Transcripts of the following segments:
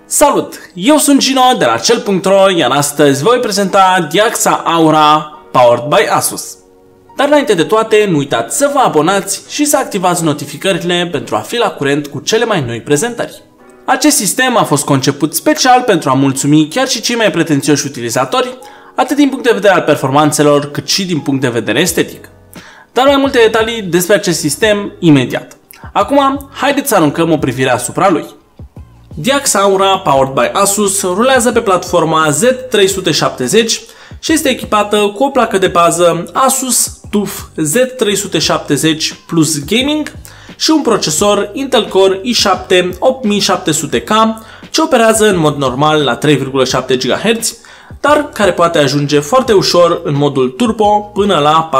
Salut! Eu sunt Gino de la Cel.ro, iar astăzi voi prezenta Diaxa Aura powered by Asus. Dar înainte de toate, nu uitați să vă abonați și să activați notificările pentru a fi la curent cu cele mai noi prezentări. Acest sistem a fost conceput special pentru a mulțumi chiar și cei mai pretențioși utilizatori, atât din punct de vedere al performanțelor, cât și din punct de vedere estetic. Dar mai multe detalii despre acest sistem imediat. Acum, haideți să aruncăm o privire asupra lui. Diaxa Aura powered by Asus rulează pe platforma Z370 și este echipată cu o placă de bază Asus TUF Z370 Plus Gaming și un procesor Intel Core i7 8700K ce operează în mod normal la 3,7 GHz, dar care poate ajunge foarte ușor în modul turbo până la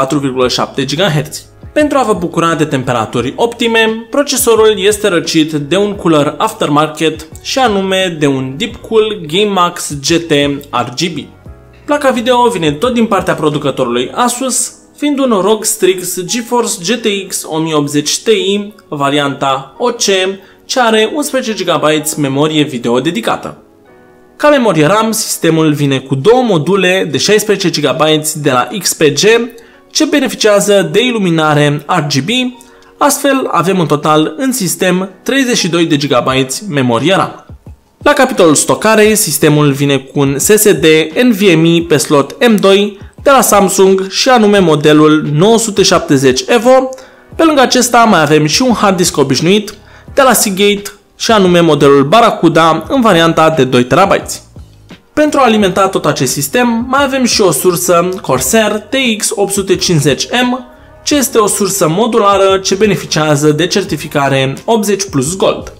4,7 GHz. Pentru a vă bucura de temperaturi optime, procesorul este răcit de un cooler aftermarket și anume de un Deepcool GameMax GT RGB. Placa video vine tot din partea producătorului Asus, fiind un ROG Strix GeForce GTX 1080 Ti, varianta OC, ce are 11 GB memorie video dedicată. Ca memorie RAM, sistemul vine cu două module de 16 GB de la XPG, ce beneficiază de iluminare RGB, astfel avem în total în sistem 32 de GB memorie RAM. La capitolul stocare, sistemul vine cu un SSD NVMe pe slot M2 de la Samsung și anume modelul 970 EVO. Pe lângă acesta mai avem și un hard disk obișnuit de la Seagate și anume modelul Barracuda în varianta de 2 TB. Pentru a alimenta tot acest sistem, mai avem și o sursă Corsair TX850M, ce este o sursă modulară ce beneficiază de certificare 80 Plus Gold.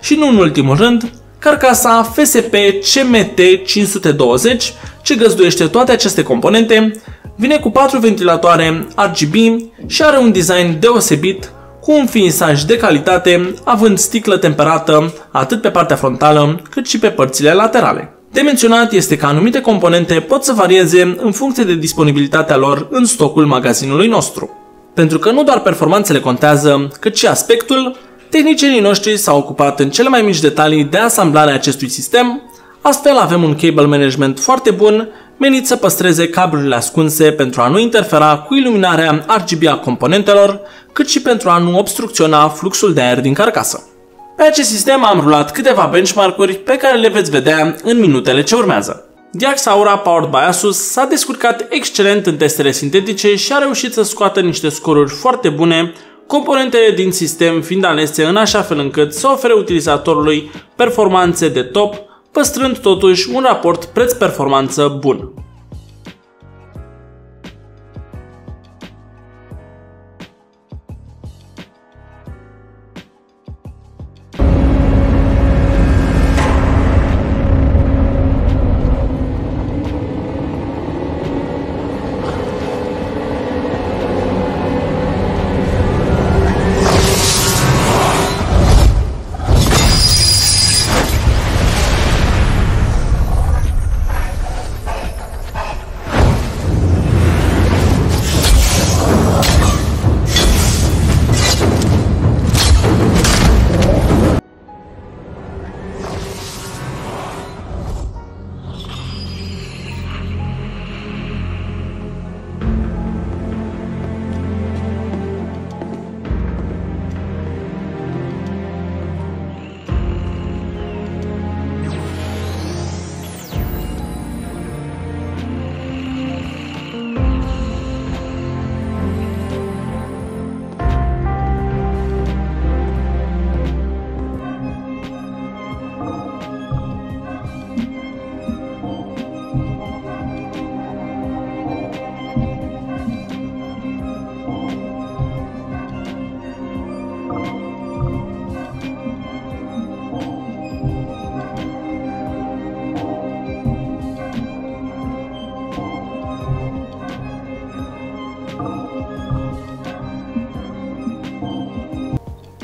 Și nu în ultimul rând, carcasa FSP CMT520, ce găzduiește toate aceste componente, vine cu 4 ventilatoare RGB și are un design deosebit, cu un finisaj de calitate, având sticlă temperată atât pe partea frontală cât și pe părțile laterale. De menționat este că anumite componente pot să varieze în funcție de disponibilitatea lor în stocul magazinului nostru. Pentru că nu doar performanțele contează, cât și aspectul, tehnicienii noștri s-au ocupat în cele mai mici detalii de asamblarea acestui sistem, astfel avem un cable management foarte bun, menit să păstreze cablurile ascunse pentru a nu interfera cu iluminarea RGB a componentelor, cât și pentru a nu obstrucționa fluxul de aer din carcasă. Pe acest sistem am rulat câteva benchmark-uri pe care le veți vedea în minutele ce urmează. Diaxa Aura powered by Asus s-a descurcat excelent în testele sintetice și a reușit să scoată niște scoruri foarte bune, componentele din sistem fiind alese în așa fel încât să ofere utilizatorului performanțe de top, păstrând totuși un raport preț-performanță bun.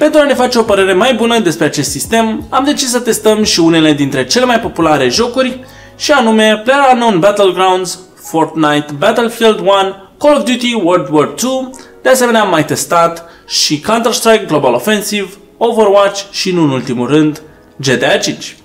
Pentru a ne face o părere mai bună despre acest sistem, am decis să testăm și unele dintre cele mai populare jocuri, și anume PlayerUnknown's Battlegrounds, Fortnite, Battlefield 1, Call of Duty World War II, de asemenea am mai testat și Counter-Strike Global Offensive, Overwatch și, nu în ultimul rând, GTA 5.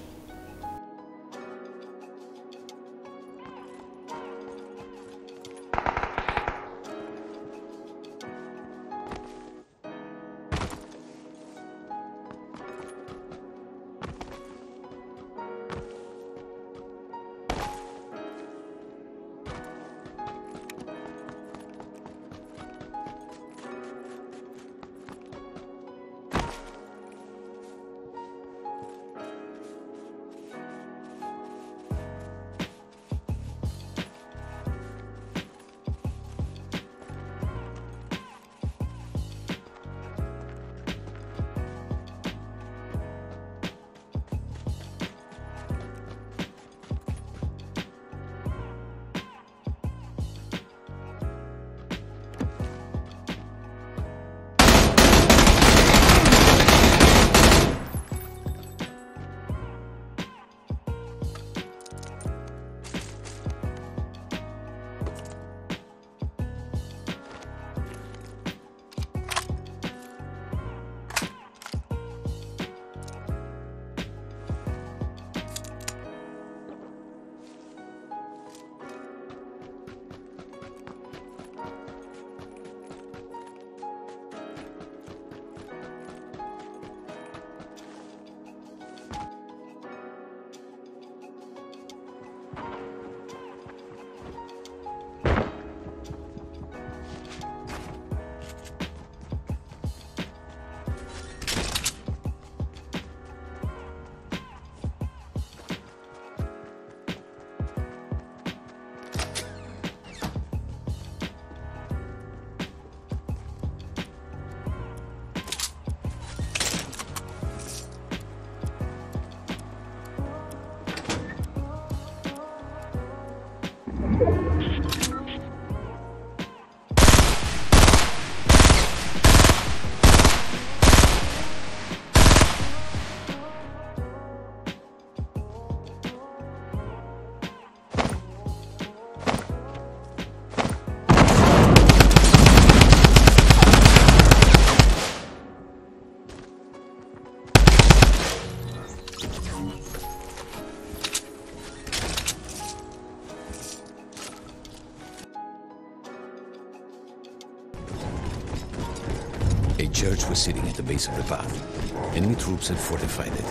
A church was sitting at the base of the path. Enemy troops had fortified it.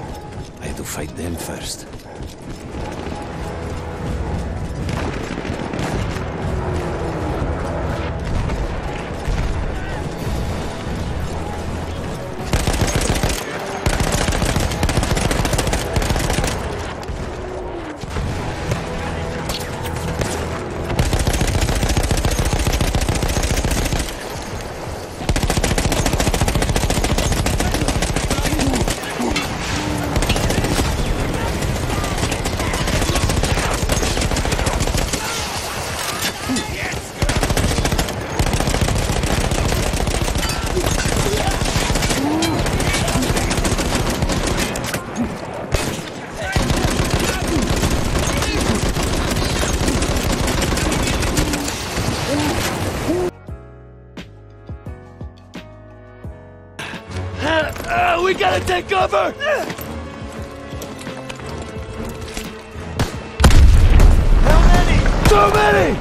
I had to fight them first. We gotta take cover! How many? So many!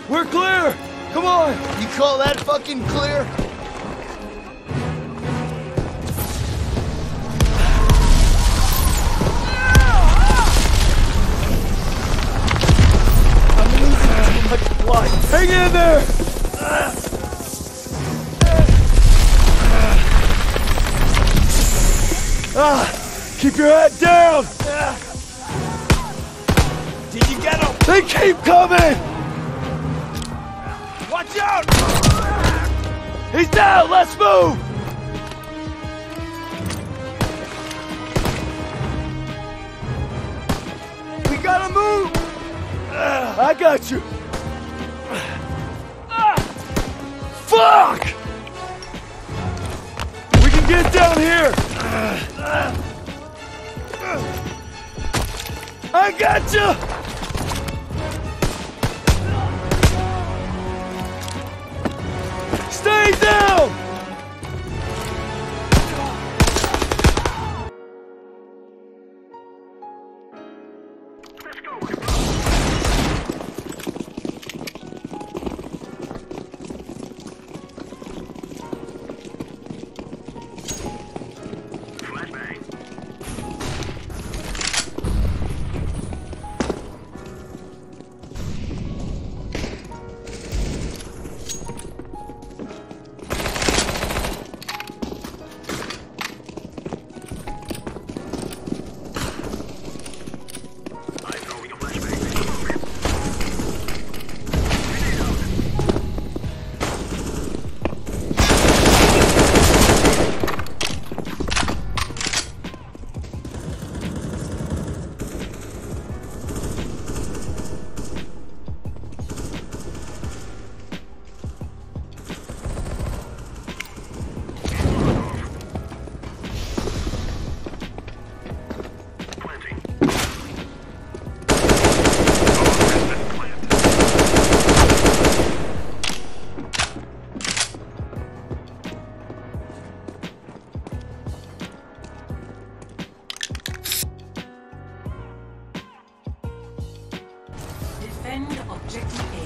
We're clear! Come on! You call that fucking clear? I'm losing too much blood! Hang in there! Keep your head down! Did you get him? They keep coming! Watch out! He's down! Let's move! We gotta move! I got you! Fuck! We can get down here! I got you! Stay down! Defend objective A.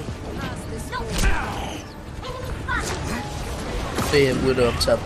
Đây em vừa được sập.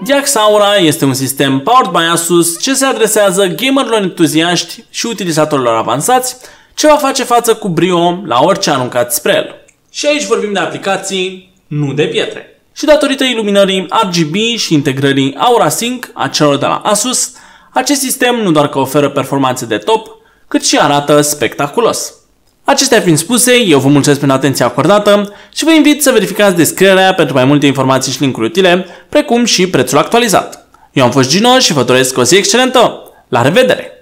DIAX Aura este un sistem powered by Asus ce se adresează gamerilor entuziaști și utilizatorilor avansați, ce va face față cu brio la orice aruncat spre el. Și aici vorbim de aplicații, nu de pietre. Și datorită iluminării RGB și integrării Aura Sync a celor de la Asus, acest sistem nu doar că oferă performanțe de top, cât și arată spectaculos. Acestea fiind spuse, eu vă mulțumesc pentru atenția acordată și vă invit să verificați descrierea pentru mai multe informații și linkuri utile, precum și prețul actualizat. Eu am fost Gino și vă doresc o zi excelentă! La revedere!